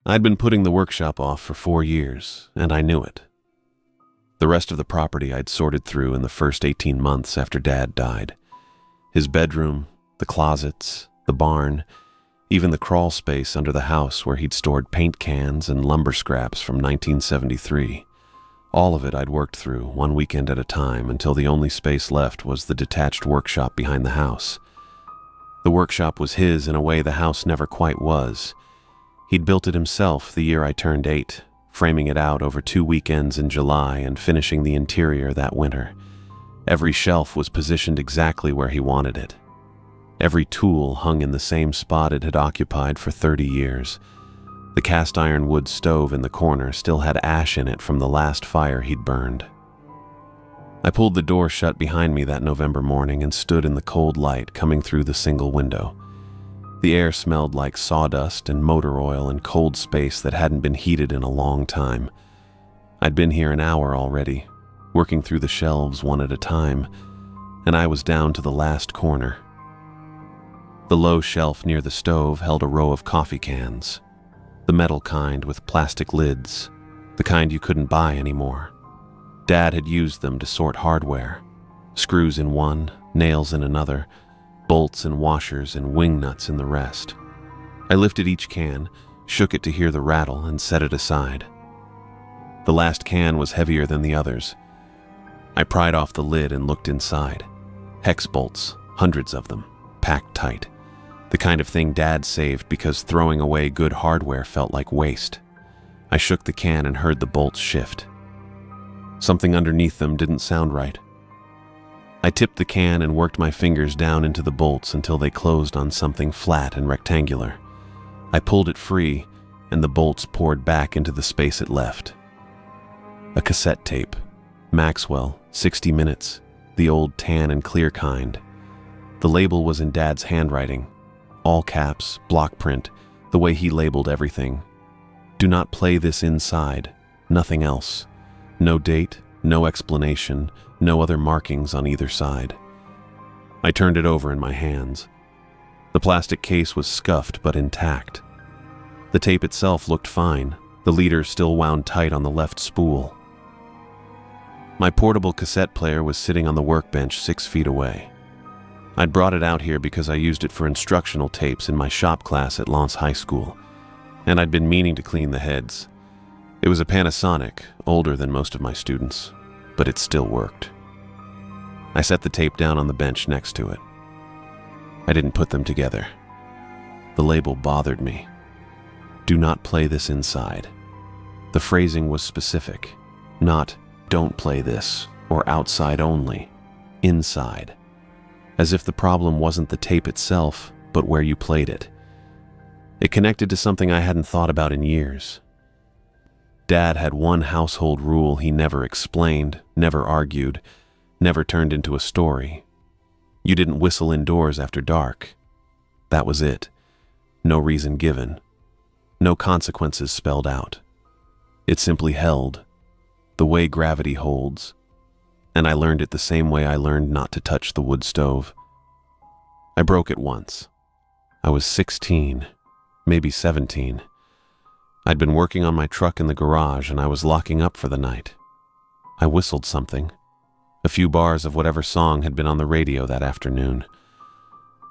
I'd been putting the workshop off for 4 years, and I knew it. The rest of the property I'd sorted through in the first 18 months after Dad died. His bedroom, the closets, the barn, even the crawl space under the house where he'd stored paint cans and lumber scraps from 1973. All of it I'd worked through, one weekend at a time, until the only space left was the detached workshop behind the house. The workshop was his in a way the house never quite was. He'd built it himself the year I turned 8, framing it out over 2 weekends in July and finishing the interior that winter. Every shelf was positioned exactly where he wanted it. Every tool hung in the same spot it had occupied for 30 years. The cast iron wood stove in the corner still had ash in it from the last fire he'd burned. I pulled the door shut behind me that November morning and stood in the cold light coming through the single window. The air smelled like sawdust and motor oil and cold space that hadn't been heated in a long time. I'd been here an hour already, working through the shelves one at a time, and I was down to the last corner. The low shelf near the stove held a row of coffee cans, the metal kind with plastic lids, the kind you couldn't buy anymore. Dad had used them to sort hardware, screws in one, nails in another, bolts and washers and wing nuts in the rest. I lifted each can, shook it to hear the rattle, and set it aside. The last can was heavier than the others. I pried off the lid and looked inside. Hex bolts, hundreds of them, packed tight. The kind of thing Dad saved because throwing away good hardware felt like waste. I shook the can and heard the bolts shift. Something underneath them didn't sound right. I tipped the can and worked my fingers down into the bolts until they closed on something flat and rectangular. I pulled it free, and the bolts poured back into the space it left. A cassette tape. Maxwell, 60 minutes, the old tan and clear kind. The label was in Dad's handwriting. All caps, block print, the way he labeled everything. Do not play this inside, nothing else. No date, no explanation, no other markings on either side. I turned it over in my hands. The plastic case was scuffed but intact. The tape itself looked fine, the leader still wound tight on the left spool. My portable cassette player was sitting on the workbench 6 feet away. I'd brought it out here because I used it for instructional tapes in my shop class at Lance High School, and I'd been meaning to clean the heads. It was a Panasonic, older than most of my students, but it still worked. I set the tape down on the bench next to it. I didn't put them together. The label bothered me. Do not play this inside. The phrasing was specific, not don't play this or outside only, inside. As if the problem wasn't the tape itself, but where you played it. It connected to something I hadn't thought about in years. Dad had one household rule he never explained, never argued, never turned into a story. You didn't whistle indoors after dark. That was it. No reason given. No consequences spelled out. It simply held, the way gravity holds. And I learned it the same way I learned not to touch the wood stove. I broke it once. I was 16, maybe 17. I'd been working on my truck in the garage and I was locking up for the night. I whistled something, a few bars of whatever song had been on the radio that afternoon.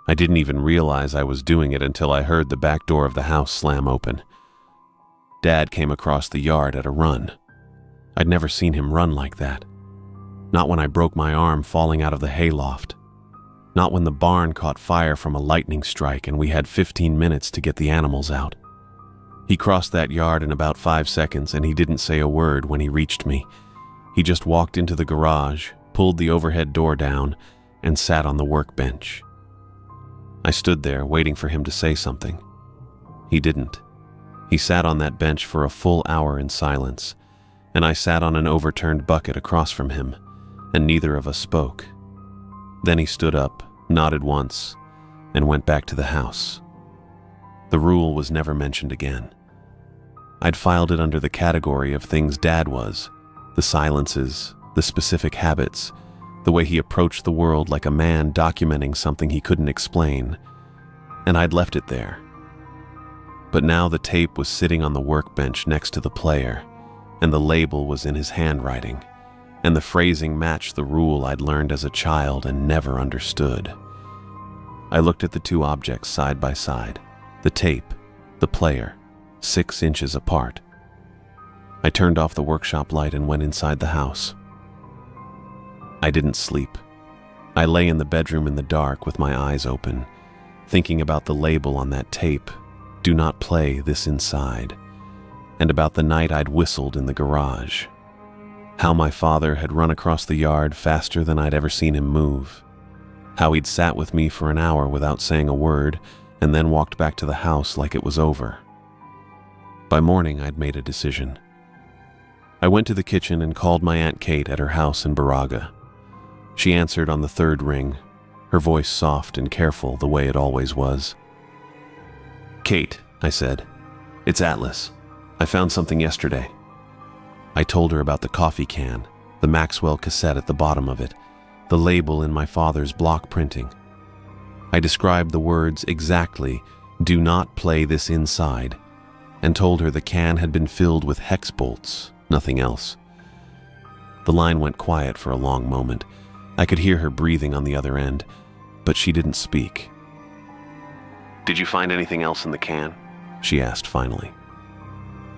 I didn't even realize I was doing it until I heard the back door of the house slam open. Dad came across the yard at a run. I'd never seen him run like that. Not when I broke my arm falling out of the hayloft. Not when the barn caught fire from a lightning strike and we had 15 minutes to get the animals out. He crossed that yard in about 5 seconds and he didn't say a word when he reached me. He just walked into the garage, pulled the overhead door down, and sat on the workbench. I stood there waiting for him to say something. He didn't. He sat on that bench for a full hour in silence, and I sat on an overturned bucket across from him, and neither of us spoke. Then he stood up, nodded once, and went back to the house. The rule was never mentioned again. I'd filed it under the category of things Dad was, the silences, the specific habits, the way he approached the world like a man documenting something he couldn't explain, and I'd left it there. But now the tape was sitting on the workbench next to the player, and the label was in his handwriting, and the phrasing matched the rule I'd learned as a child and never understood. I looked at the two objects side by side, the tape, the player, 6 inches apart. I turned off the workshop light and went inside the house. I didn't sleep. I lay in the bedroom in the dark with my eyes open, thinking about the label on that tape, "Do not play this inside," and about the night I'd whistled in the garage. How my father had run across the yard faster than I'd ever seen him move. How he'd sat with me for an hour without saying a word and then walked back to the house like it was over. By morning, I'd made a decision. I went to the kitchen and called my Aunt Kate at her house in Baraga. She answered on the 3rd ring, her voice soft and careful the way it always was. "Kate," I said, "it's Atlas. I found something yesterday." I told her about the coffee can, the Maxwell cassette at the bottom of it, the label in my father's block printing. I described the words exactly, "Do not play this inside," and told her the can had been filled with hex bolts, nothing else. The line went quiet for a long moment. I could hear her breathing on the other end, but she didn't speak. "Did you find anything else in the can?" she asked finally.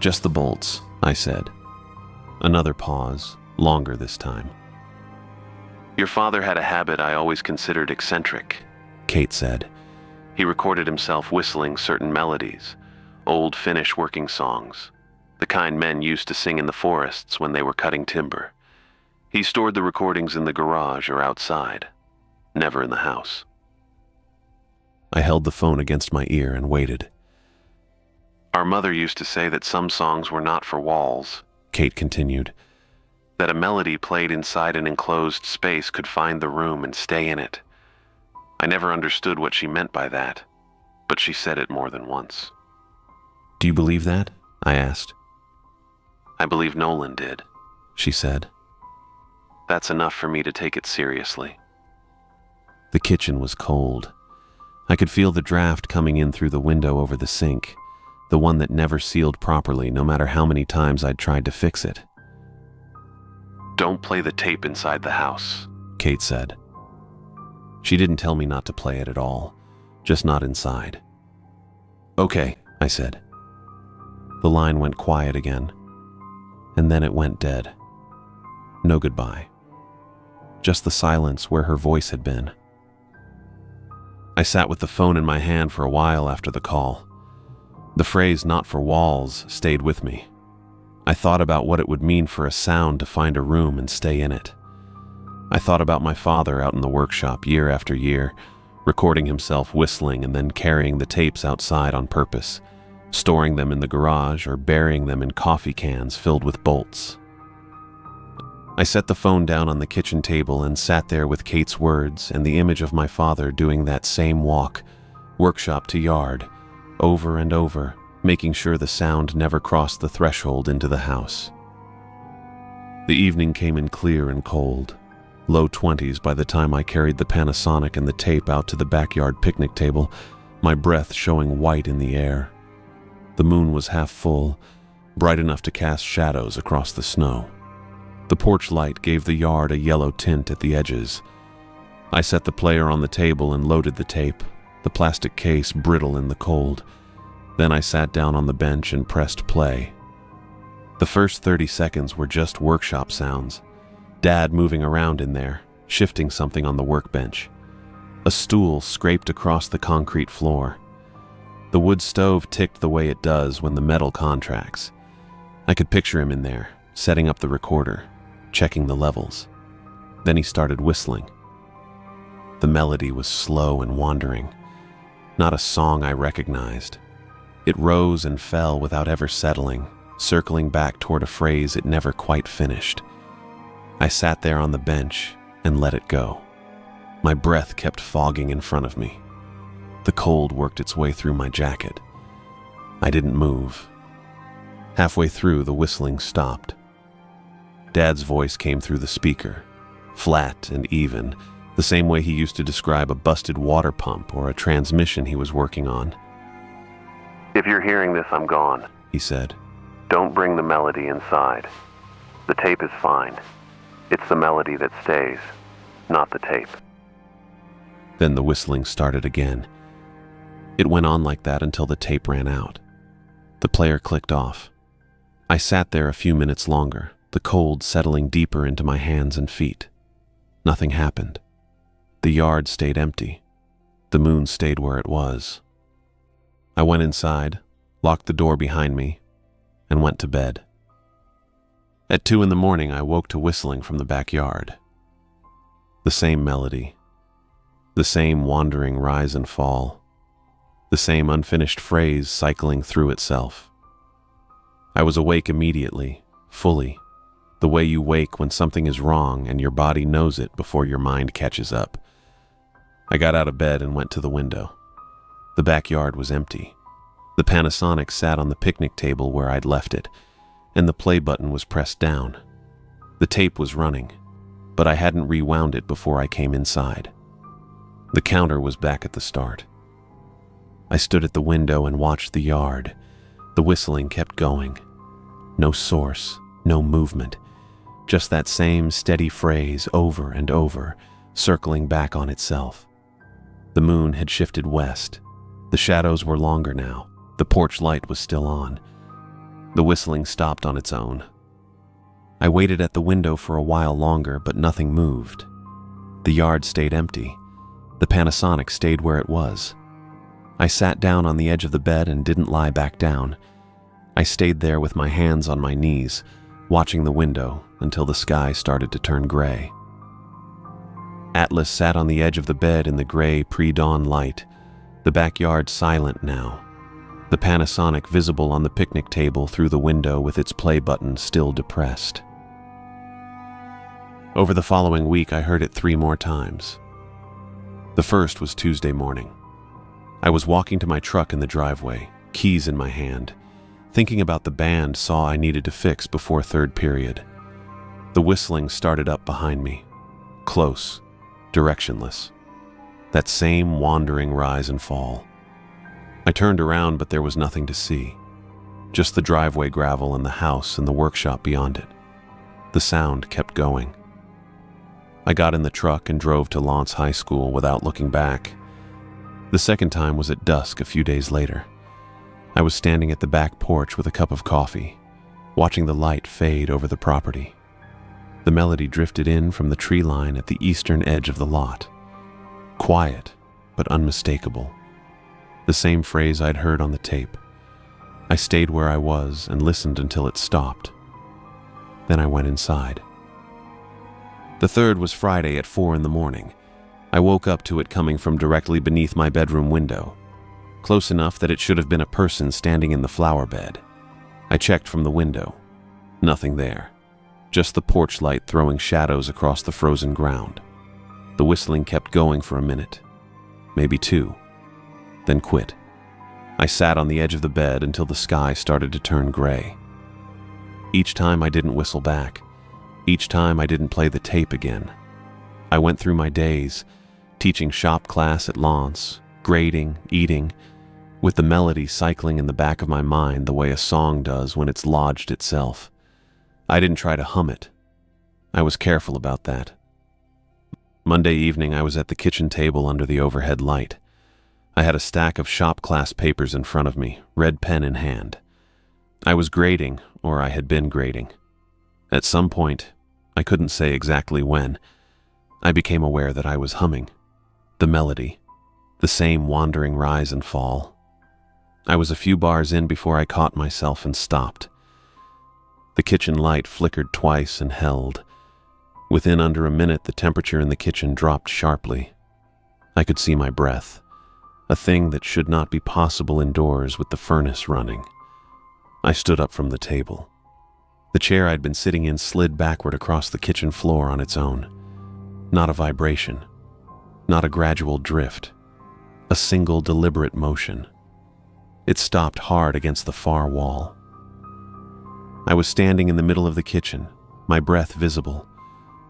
"Just the bolts," I said. Another pause, longer this time. "Your father had a habit I always considered eccentric," Kate said. "He recorded himself whistling certain melodies, old Finnish working songs, the kind men used to sing in the forests when they were cutting timber. He stored the recordings in the garage or outside, never in the house." I held the phone against my ear and waited. "Our mother used to say that some songs were not for walls," Kate continued, "that a melody played inside an enclosed space could find the room and stay in it. I never understood what she meant by that, but she said it more than once." "Do you believe that?" I asked. "I believe Nolan did," she said. "That's enough for me to take it seriously." The kitchen was cold. I could feel the draft coming in through the window over the sink, the one that never sealed properly no matter how many times I'd tried to fix it. "Don't play the tape inside the house," Kate said. She didn't tell me not to play it at all, just not inside. "Okay," I said. The line went quiet again, and then it went dead. No goodbye. Just the silence where her voice had been. I sat with the phone in my hand for a while after the call. The phrase "not for walls" stayed with me. I thought about what it would mean for a sound to find a room and stay in it. I thought about my father out in the workshop year after year, recording himself whistling and then carrying the tapes outside on purpose, storing them in the garage or burying them in coffee cans filled with bolts. I set the phone down on the kitchen table and sat there with Kate's words and the image of my father doing that same walk, workshop to yard, over and over, making sure the sound never crossed the threshold into the house. The evening came in clear and cold, low 20s by the time I carried the Panasonic and the tape out to the backyard picnic table, my breath showing white in the air. The moon was half full, bright enough to cast shadows across the snow. The porch light gave the yard a yellow tint at the edges. I set the player on the table and loaded the tape, the plastic case brittle in the cold. Then I sat down on the bench and pressed play. The first 30 seconds were just workshop sounds. Dad moving around in there, shifting something on the workbench. A stool scraped across the concrete floor. The wood stove ticked the way it does when the metal contracts. I could picture him in there, setting up the recorder, checking the levels. Then he started whistling. The melody was slow and wandering, not a song I recognized. It rose and fell without ever settling, circling back toward a phrase it never quite finished. I sat there on the bench and let it go. My breath kept fogging in front of me. The cold worked its way through my jacket. I didn't move. Halfway through, the whistling stopped. Dad's voice came through the speaker, flat and even, the same way he used to describe a busted water pump or a transmission he was working on. "If you're hearing this, I'm gone," he said. "Don't bring the melody inside. The tape is fine. It's the melody that stays, not the tape." Then the whistling started again. It went on like that until the tape ran out. The player clicked off. I sat there a few minutes longer, the cold settling deeper into my hands and feet. Nothing happened. The yard stayed empty. The moon stayed where it was. I went inside, locked the door behind me, and went to bed. At 2 a.m, I woke to whistling from the backyard. The same melody. The same wandering rise and fall. The same unfinished phrase cycling through itself. I was awake immediately, fully, the way you wake when something is wrong and your body knows it before your mind catches up. I got out of bed and went to the window. The backyard was empty. The Panasonic sat on the picnic table where I'd left it, and the play button was pressed down. The tape was running, but I hadn't rewound it before I came inside. The counter was back at the start. I stood at the window and watched the yard. The whistling kept going. No source, no movement, just that same steady phrase over and over, circling back on itself. The moon had shifted west. The shadows were longer now. The porch light was still on. The whistling stopped on its own. I waited at the window for a while longer, but nothing moved. The yard stayed empty. The Panasonic stayed where it was. I sat down on the edge of the bed and didn't lie back down. I stayed there with my hands on my knees, watching the window until the sky started to turn gray. Atlas sat on the edge of the bed in the gray pre-dawn light, the backyard silent now, the Panasonic visible on the picnic table through the window with its play button still depressed. Over the following week, I heard it 3 more times. The first was Tuesday morning. I was walking to my truck in the driveway, keys in my hand, thinking about the band saw I needed to fix before 3rd period. The whistling started up behind me, close, directionless. That same wandering rise and fall. I turned around, but there was nothing to see. Just the driveway gravel and the house and the workshop beyond it. The sound kept going. I got in the truck and drove to Lawrence High School without looking back. The second time was at dusk a few days later. I was standing at the back porch with a cup of coffee, watching the light fade over the property. The melody drifted in from the tree line at the eastern edge of the lot. Quiet, but unmistakable. The same phrase I'd heard on the tape. I stayed where I was and listened until it stopped. Then I went inside. The third was Friday at 4 a.m. I woke up to it coming from directly beneath my bedroom window, close enough that it should have been a person standing in the flower bed. I checked from the window. Nothing there. Just the porch light throwing shadows across the frozen ground. The whistling kept going for a minute, maybe 2, then quit. I sat on the edge of the bed until the sky started to turn gray. Each time I didn't whistle back. Each time I didn't play the tape again. I went through my days, teaching shop class at Lawrence, grading, eating, with the melody cycling in the back of my mind the way a song does when it's lodged itself. I didn't try to hum it. I was careful about that. Monday evening, I was at the kitchen table under the overhead light. I had a stack of shop class papers in front of me, red pen in hand. I was grading, or I had been grading. At some point, I couldn't say exactly when, I became aware that I was humming. The melody, the same wandering rise and fall. I was a few bars in before I caught myself and stopped. The kitchen light flickered twice and held. Within under a minute, the temperature in the kitchen dropped sharply. I could see my breath, a thing that should not be possible indoors with the furnace running. I stood up from the table. The chair I'd been sitting in slid backward across the kitchen floor on its own. Not a vibration, not a gradual drift, a single deliberate motion. It stopped hard against the far wall. I was standing in the middle of the kitchen, my breath visible,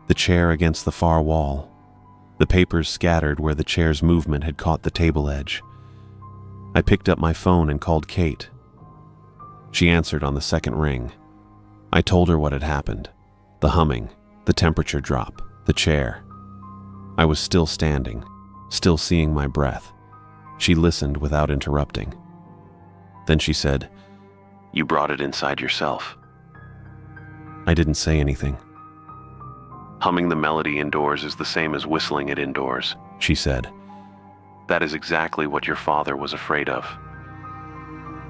the chair against the far wall, the papers scattered where the chair's movement had caught the table edge. I picked up my phone and called Kate. She answered on the second ring. I told her what had happened. The humming, the temperature drop, the chair. I was still standing, still seeing my breath. She listened without interrupting. Then she said, "You brought it inside yourself." I didn't say anything. "Humming the melody indoors is the same as whistling it indoors," she said. "That is exactly what your father was afraid of."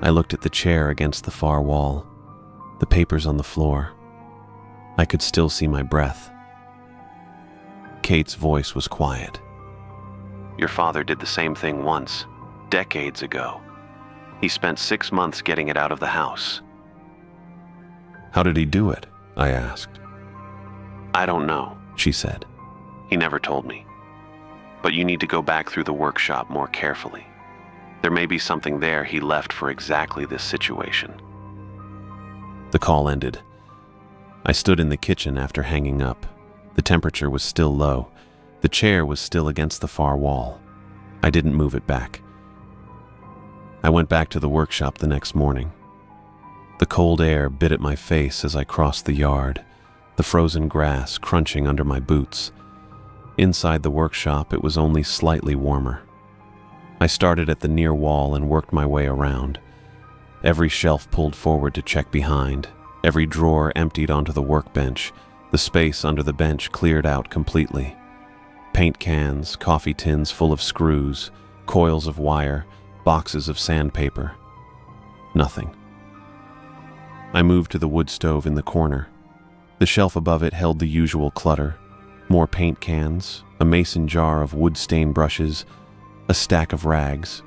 I looked at the chair against the far wall, the papers on the floor. I could still see my breath. Kate's voice was quiet. "Your father did the same thing once, decades ago. He spent 6 months getting it out of the house." "How did he do it?" I asked. "I don't know," she said. "He never told me. But you need to go back through the workshop more carefully. There may be something there he left for exactly this situation." The call ended. I stood in the kitchen after hanging up. The temperature was still low. The chair was still against the far wall. I didn't move it back. I went back to the workshop the next morning. The cold air bit at my face as I crossed the yard, the frozen grass crunching under my boots. Inside the workshop, it was only slightly warmer. I started at the near wall and worked my way around. Every shelf pulled forward to check behind, every drawer emptied onto the workbench, the space under the bench cleared out completely. Paint cans, coffee tins full of screws, coils of wire, boxes of sandpaper. Nothing. I moved to the wood stove in the corner. The shelf above it held the usual clutter: more paint cans, a mason jar of wood-stain brushes, a stack of rags.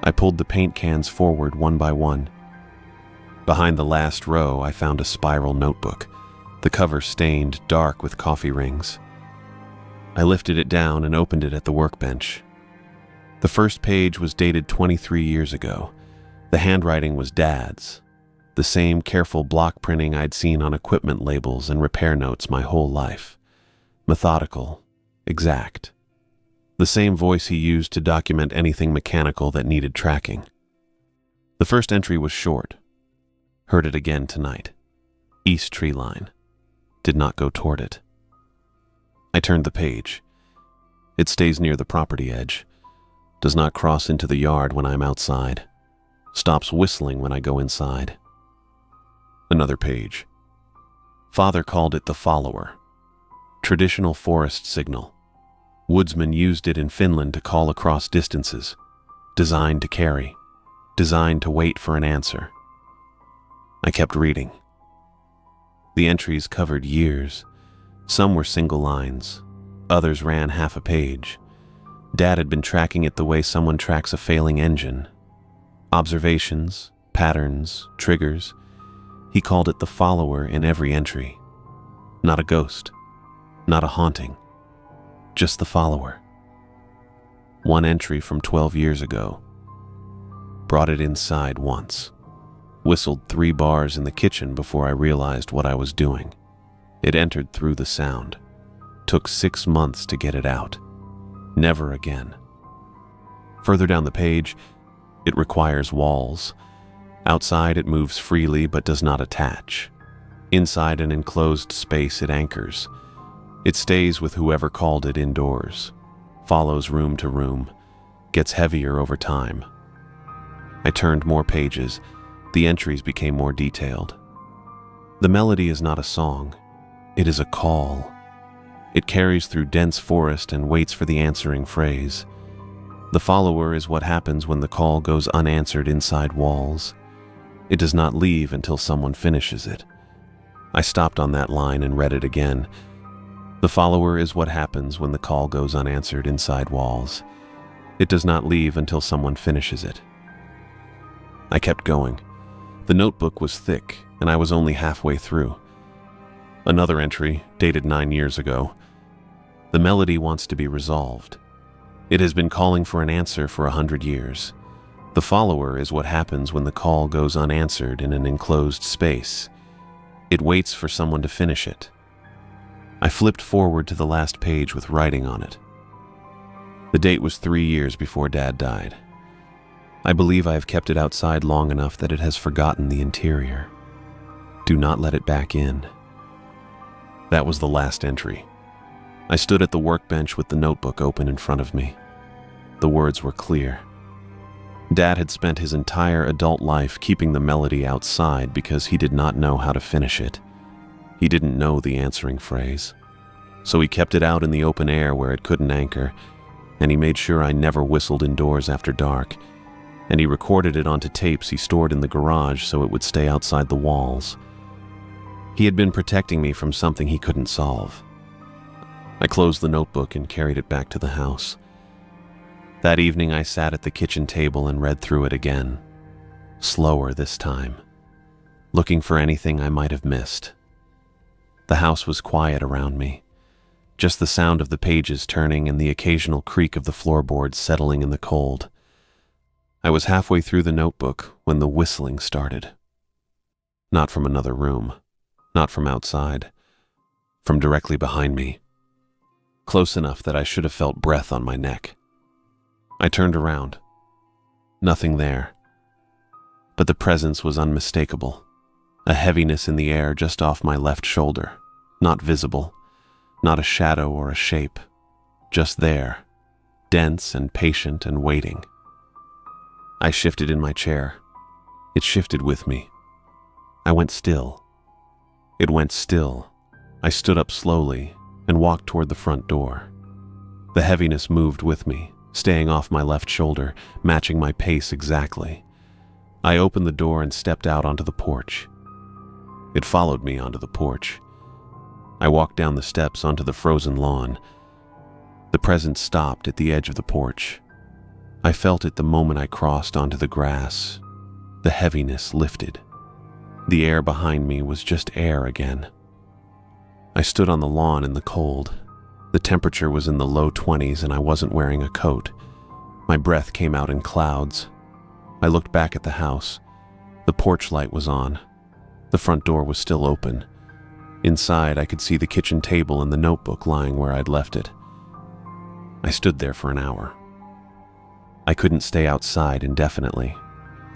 I pulled the paint cans forward one by one. Behind the last row, I found a spiral notebook, the cover stained dark with coffee rings. I lifted it down and opened it at the workbench. The first page was dated 23 years ago. The handwriting was Dad's, the same careful block printing I'd seen on equipment labels and repair notes my whole life. Methodical, exact. The same voice he used to document anything mechanical that needed tracking. The first entry was short. Heard it again tonight. East tree line. Did not go toward it. I turned the page. It stays near the property edge. Does not cross into the yard when I'm outside. Stops whistling when I go inside. Another page. Father called it the follower. Traditional forest signal. Woodsmen used it in Finland to call across distances. Designed to carry. Designed to wait for an answer. I kept reading. The entries covered years. Some were single lines. Others ran half a page. Dad had been tracking it the way someone tracks a failing engine. Observations, patterns, triggers. He called it the follower in every entry. Not a ghost. Not a haunting. Just the follower. One entry from 12 years ago. Brought it inside once. Whistled 3 bars in the kitchen before I realized what I was doing. It entered through the sound. Took 6 months to get it out. Never again. Further down the page, it requires walls. Outside it moves freely but does not attach. Inside an enclosed space it anchors. It stays with whoever called it indoors. Follows room to room. Gets heavier over time. I turned more pages. The entries became more detailed. The melody is not a song. It is a call. It carries through dense forest and waits for the answering phrase. The follower is what happens when the call goes unanswered inside walls. It does not leave until someone finishes it. I stopped on that line and read it again. The follower is what happens when the call goes unanswered inside walls. It does not leave until someone finishes it. I kept going. The notebook was thick, and I was only halfway through. Another entry, dated 9 years ago. The melody wants to be resolved. It has been calling for an answer for 100 years. The follower is what happens when the call goes unanswered in an enclosed space. It waits for someone to finish it. I flipped forward to the last page with writing on it. The date was 3 years before Dad died. I believe I have kept it outside long enough that it has forgotten the interior. Do not let it back in. That was the last entry. I stood at the workbench with the notebook open in front of me. The words were clear. Dad had spent his entire adult life keeping the melody outside because he did not know how to finish it. He didn't know the answering phrase. So he kept it out in the open air where it couldn't anchor, and he made sure I never whistled indoors after dark, and he recorded it onto tapes he stored in the garage so it would stay outside the walls. He had been protecting me from something he couldn't solve. I closed the notebook and carried it back to the house. That evening I sat at the kitchen table and read through it again, slower this time, looking for anything I might have missed. The house was quiet around me, just the sound of the pages turning and the occasional creak of the floorboards settling in the cold. I was halfway through the notebook when the whistling started. Not from another room, not from outside, from directly behind me, close enough that I should have felt breath on my neck. I turned around. Nothing there. But the presence was unmistakable. A heaviness in the air just off my left shoulder, not visible, not a shadow or a shape, just there, dense and patient and waiting. I shifted in my chair. It shifted with me. I went still. It went still. I stood up slowly and walked toward the front door. The heaviness moved with me, staying off my left shoulder, matching my pace exactly. I opened the door and stepped out onto the porch. It followed me onto the porch. I walked down the steps onto the frozen lawn. The presence stopped at the edge of the porch. I felt it the moment I crossed onto the grass. The heaviness lifted. The air behind me was just air again. I stood on the lawn in the cold. The temperature was in the low 20s and I wasn't wearing a coat. My breath came out in clouds. I looked back at the house. The porch light was on. The front door was still open. Inside, I could see the kitchen table and the notebook lying where I'd left it. I stood there for an hour. I couldn't stay outside indefinitely.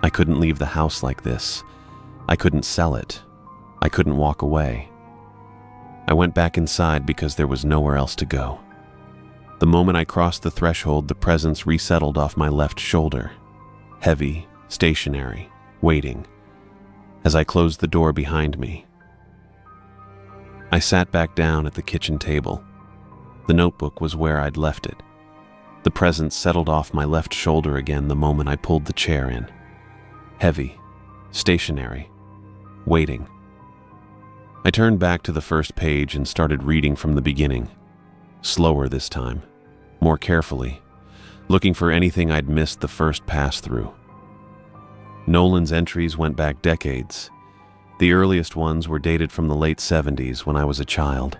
I couldn't leave the house like this. I couldn't sell it. I couldn't walk away. I went back inside because there was nowhere else to go. The moment I crossed the threshold, the presence resettled off my left shoulder. Heavy, stationary, waiting. As I closed the door behind me, I sat back down at the kitchen table. The notebook was where I'd left it. The presence settled off my left shoulder again the moment I pulled the chair in. Heavy, stationary, waiting. I turned back to the first page and started reading from the beginning. Slower this time, more carefully, looking for anything I'd missed the first pass through. Nolan's entries went back decades. The earliest ones were dated from the late 70s when I was a child.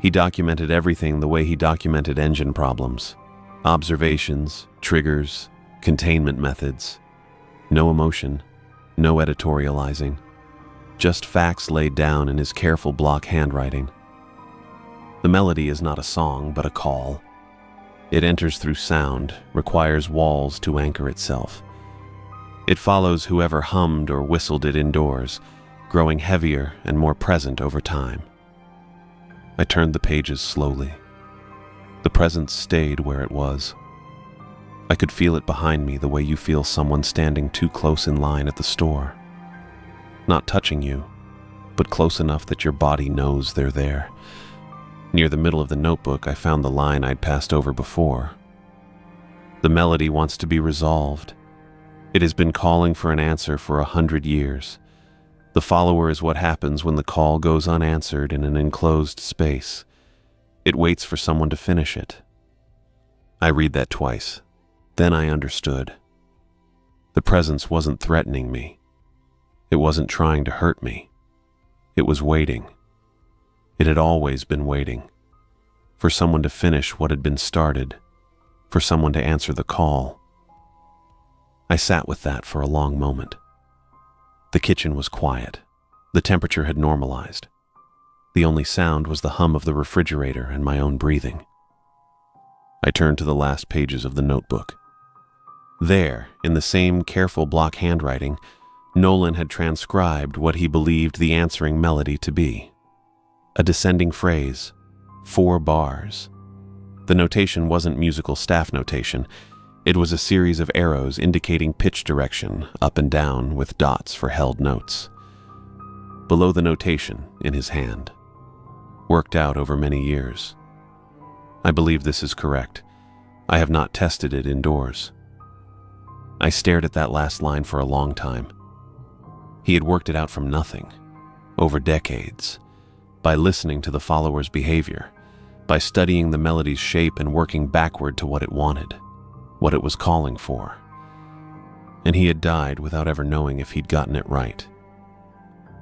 He documented everything the way he documented engine problems. Observations, triggers, containment methods. No emotion, no editorializing. Just facts laid down in his careful block handwriting. The melody is not a song, but a call. It enters through sound, requires walls to anchor itself. It follows whoever hummed or whistled it indoors, growing heavier and more present over time. I turned the pages slowly. The presence stayed where it was. I could feel it behind me the way you feel someone standing too close in line at the store. Not touching you, but close enough that your body knows they're there. Near the middle of the notebook, I found the line I'd passed over before. The melody wants to be resolved. It has been calling for an answer for 100 years. The follower is what happens when the call goes unanswered in an enclosed space. It waits for someone to finish it. I read that twice. Then I understood. The presence wasn't threatening me. It wasn't trying to hurt me. It was waiting. It had always been waiting. For someone to finish what had been started. For someone to answer the call. I sat with that for a long moment. The kitchen was quiet. The temperature had normalized. The only sound was the hum of the refrigerator and my own breathing. I turned to the last pages of the notebook. There, in the same careful block handwriting, Nolan had transcribed what he believed the answering melody to be. A descending phrase, 4 bars. The notation wasn't musical staff notation. It was a series of arrows indicating pitch direction, up and down, with dots for held notes. Below the notation, in his hand. Worked out over many years. I believe this is correct. I have not tested it indoors. I stared at that last line for a long time. He had worked it out from nothing, over decades, by listening to the follower's behavior, by studying the melody's shape and working backward to what it wanted, what it was calling for. And he had died without ever knowing if he'd gotten it right.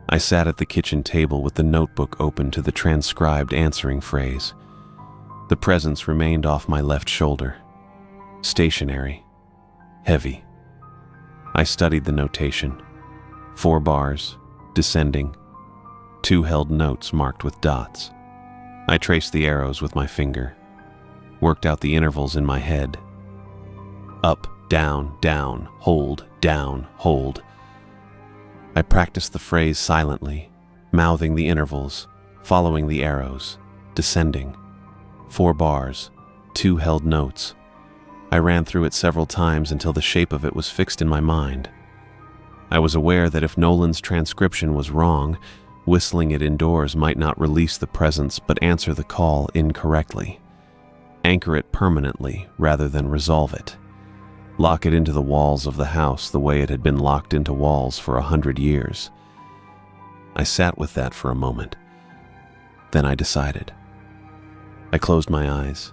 I sat at the kitchen table with the notebook open to the transcribed answering phrase. The presence remained off my left shoulder, stationary, heavy. I studied the notation. 4 bars, descending, 2 held notes marked with dots. I traced the arrows with my finger, worked out the intervals in my head. Up, down, down, hold, down, hold. I practiced the phrase silently, mouthing the intervals, following the arrows, descending. 4 bars, 2 held notes. I ran through it several times until the shape of it was fixed in my mind. I was aware that if Nolan's transcription was wrong, whistling it indoors might not release the presence but answer the call incorrectly. Anchor it permanently rather than resolve it. Lock it into the walls of the house the way it had been locked into walls for 100 years. I sat with that for a moment. Then I decided. I closed my eyes,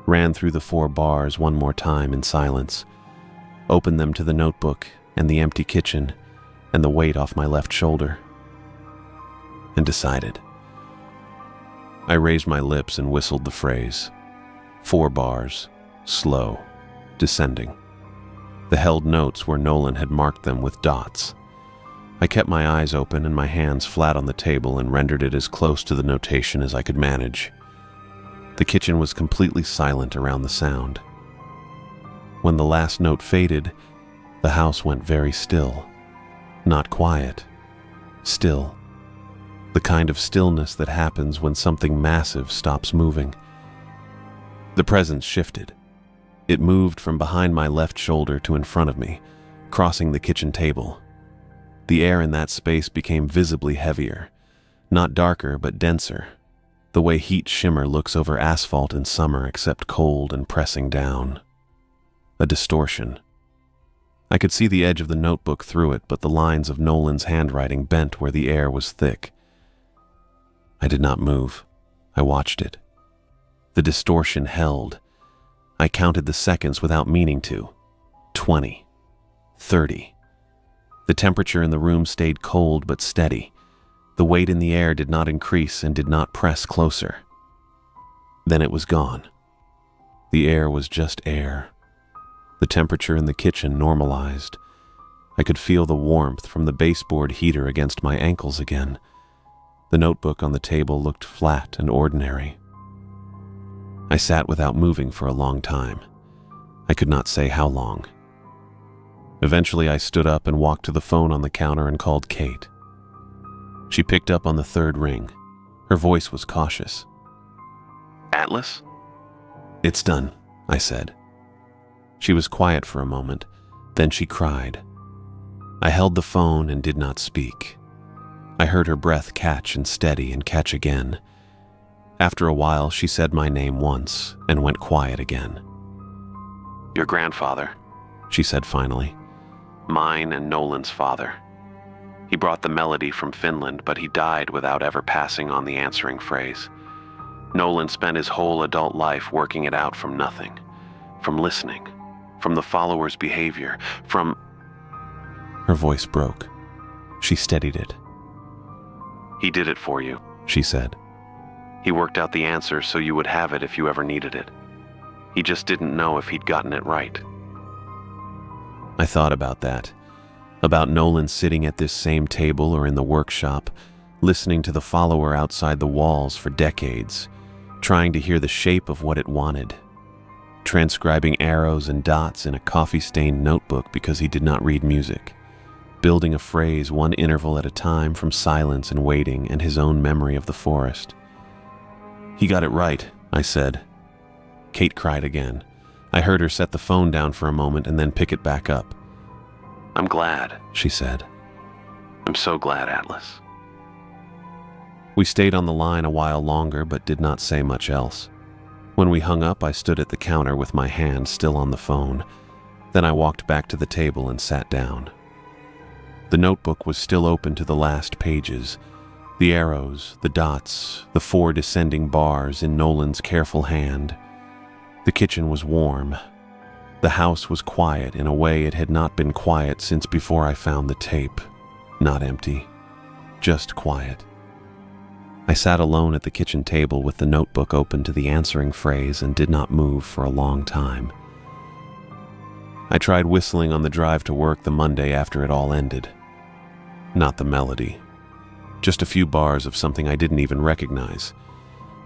ran through the 4 bars one more time in silence, opened them to the notebook and the empty kitchen and the weight off my left shoulder, and decided. I raised my lips and whistled the phrase. 4 bars, slow, descending. The held notes where Nolan had marked them with dots. I kept my eyes open and my hands flat on the table and rendered it as close to the notation as I could manage. The kitchen was completely silent around the sound. When the last note faded, the house went very still. Not quiet. Still. The kind of stillness that happens when something massive stops moving. The presence shifted. It moved from behind my left shoulder to in front of me, crossing the kitchen table. The air in that space became visibly heavier, not darker but denser, the way heat shimmer looks over asphalt in summer except cold and pressing down. A distortion. I could see the edge of the notebook through it, but the lines of Nolan's handwriting bent where the air was thick. I did not move. I watched it. The distortion held. I counted the seconds without meaning to. 20. 30. The temperature in the room stayed cold but steady. The weight in the air did not increase and did not press closer. Then it was gone. The air was just air. The temperature in the kitchen normalized. I could feel the warmth from the baseboard heater against my ankles again. The notebook on the table looked flat and ordinary. I sat without moving for a long time. I could not say how long. Eventually, I stood up and walked to the phone on the counter and called Kate. She picked up on the 3rd ring. Her voice was cautious. "Atlas?" "It's done," I said. She was quiet for a moment, then she cried. I held the phone and did not speak. I heard her breath catch and steady and catch again. After a while, she said my name once and went quiet again. "Your grandfather," she said finally. "Mine and Nolan's father. He brought the melody from Finland, but he died without ever passing on the answering phrase. Nolan spent his whole adult life working it out from nothing, from listening, from the follower's behavior, from..." Her voice broke. She steadied it. "He did it for you," she said. "He worked out the answer so you would have it if you ever needed it. He just didn't know if he'd gotten it right." I thought about that, about Nolan sitting at this same table or in the workshop, listening to the follower outside the walls for decades, trying to hear the shape of what it wanted, transcribing arrows and dots in a coffee-stained notebook because he did not read music, building a phrase one interval at a time from silence and waiting and his own memory of the forest. "He got it right," I said. Kate cried again. I heard her set the phone down for a moment and then pick it back up. "I'm glad," she said. "I'm so glad, Atlas." We stayed on the line a while longer but did not say much else. When we hung up, I stood at the counter with my hand still on the phone. Then I walked back to the table and sat down. The notebook was still open to the last pages. The arrows, the dots, the 4 descending bars in Nolan's careful hand. The kitchen was warm. The house was quiet in a way it had not been quiet since before I found the tape. Not empty, just quiet. I sat alone at the kitchen table with the notebook open to the answering phrase and did not move for a long time. I tried whistling on the drive to work the Monday after it all ended. Not the melody. Just a few bars of something I didn't even recognize.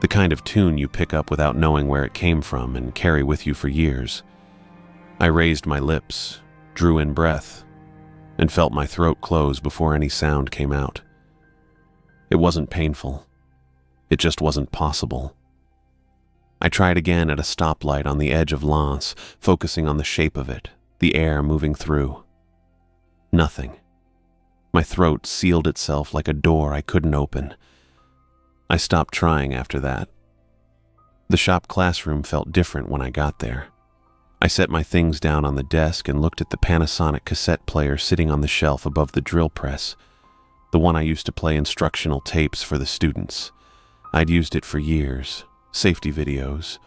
The kind of tune you pick up without knowing where it came from and carry with you for years. I raised my lips, drew in breath, and felt my throat close before any sound came out. It wasn't painful. It just wasn't possible. I tried again at a stoplight on the edge of Lens, focusing on the shape of it, the air moving through. Nothing. My throat sealed itself like a door I couldn't open. I stopped trying after that. The shop classroom felt different when I got there. I set my things down on the desk and looked at the Panasonic cassette player sitting on the shelf above the drill press, the one I used to play instructional tapes for the students. I'd used it for years, safety videos,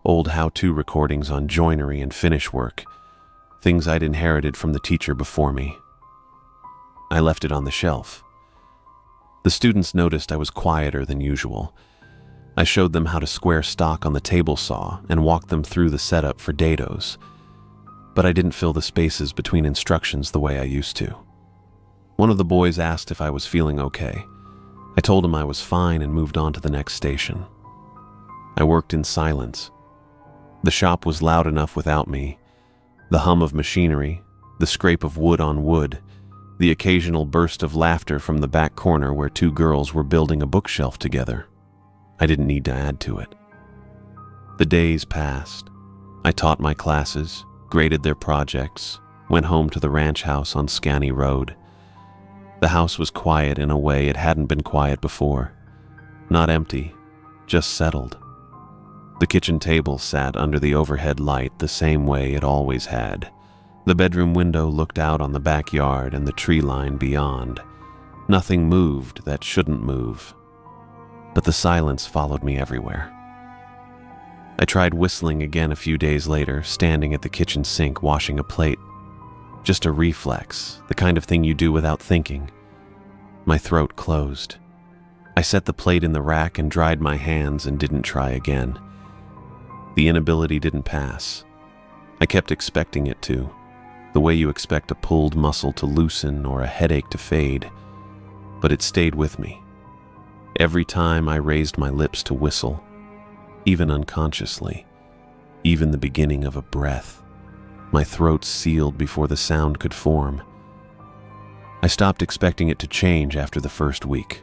old how-to recordings on joinery and finish work, things I'd inherited from the teacher before me. I left it on the shelf. The students noticed I was quieter than usual. I showed them how to square stock on the table saw and walked them through the setup for dados, but I didn't fill the spaces between instructions the way I used to. One of the boys asked if I was feeling okay. I told him I was fine and moved on to the next station. I worked in silence. The shop was loud enough without me. The hum of machinery, the scrape of wood on wood, the occasional burst of laughter from the back corner where 2 girls were building a bookshelf together. I didn't need to add to it. The days passed. I taught my classes, graded their projects, went home to the ranch house on Scanny Road. The house was quiet in a way it hadn't been quiet before. Not empty, just settled. The kitchen table sat under the overhead light the same way it always had. The bedroom window looked out on the backyard and the tree line beyond. Nothing moved that shouldn't move. But the silence followed me everywhere. I tried whistling again a few days later, standing at the kitchen sink washing a plate. Just a reflex, the kind of thing you do without thinking. My throat closed. I set the plate in the rack and dried my hands and didn't try again. The inability didn't pass. I kept expecting it to, the way you expect a pulled muscle to loosen or a headache to fade, but it stayed with me. Every time I raised my lips to whistle, even unconsciously, even the beginning of a breath, my throat sealed before the sound could form. I stopped expecting it to change after the first week.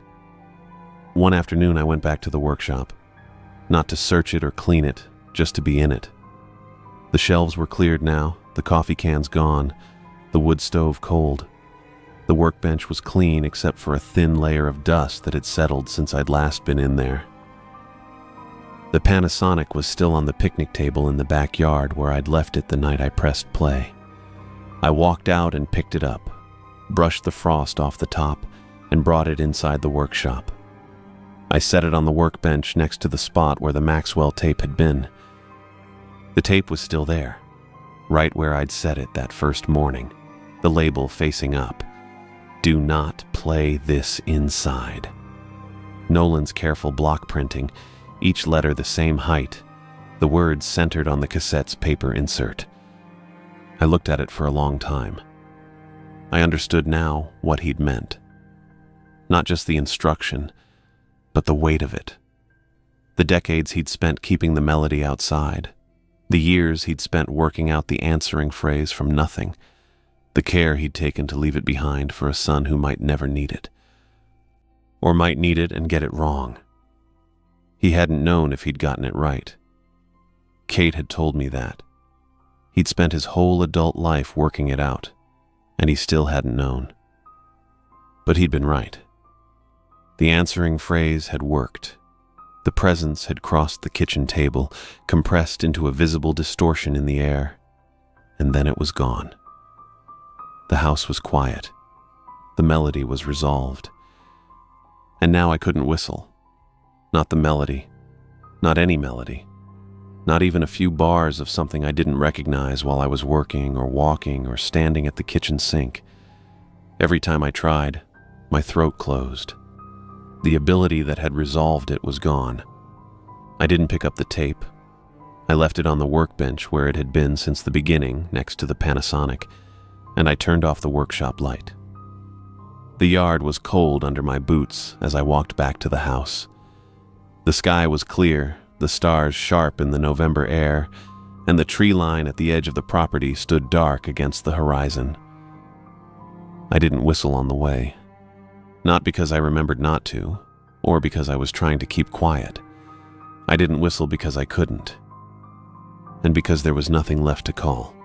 One afternoon I went back to the workshop, not to search it or clean it, just to be in it. The shelves were cleared now, the coffee cans gone, the wood stove cold. The workbench was clean except for a thin layer of dust that had settled since I'd last been in there. The Panasonic was still on the picnic table in the backyard where I'd left it the night I pressed play. I walked out and picked it up, brushed the frost off the top, and brought it inside the workshop. I set it on the workbench next to the spot where the Maxwell tape had been. The tape was still there, right where I'd set it that first morning, the label facing up. Do not play this inside. Nolan's careful block printing, each letter the same height, the words centered on the cassette's paper insert. I looked at it for a long time. I understood now what he'd meant. Not just the instruction, but the weight of it. The decades he'd spent keeping the melody outside, The years he'd spent working out the answering phrase from nothing, the care he'd taken to leave it behind for a son who might never need it. Or might need it and get it wrong. He hadn't known if he'd gotten it right. Kate had told me that. He'd spent his whole adult life working it out, and he still hadn't known. But he'd been right. The answering phrase had worked. The presence had crossed the kitchen table, compressed into a visible distortion in the air, and then it was gone. The house was quiet. The melody was resolved. And now I couldn't whistle. Not the melody. Not any melody. Not even a few bars of something I didn't recognize while I was working or walking or standing at the kitchen sink. Every time I tried, my throat closed. The ability that had resolved it was gone. I didn't pick up the tape. I left it on the workbench where it had been since the beginning, next to the Panasonic, and I turned off the workshop light. The yard was cold under my boots as I walked back to the house. The sky was clear, the stars sharp in the November air, and the tree line at the edge of the property stood dark against the horizon. I didn't whistle on the way. Not because I remembered not to, or because I was trying to keep quiet. I didn't whistle because I couldn't, and because there was nothing left to call.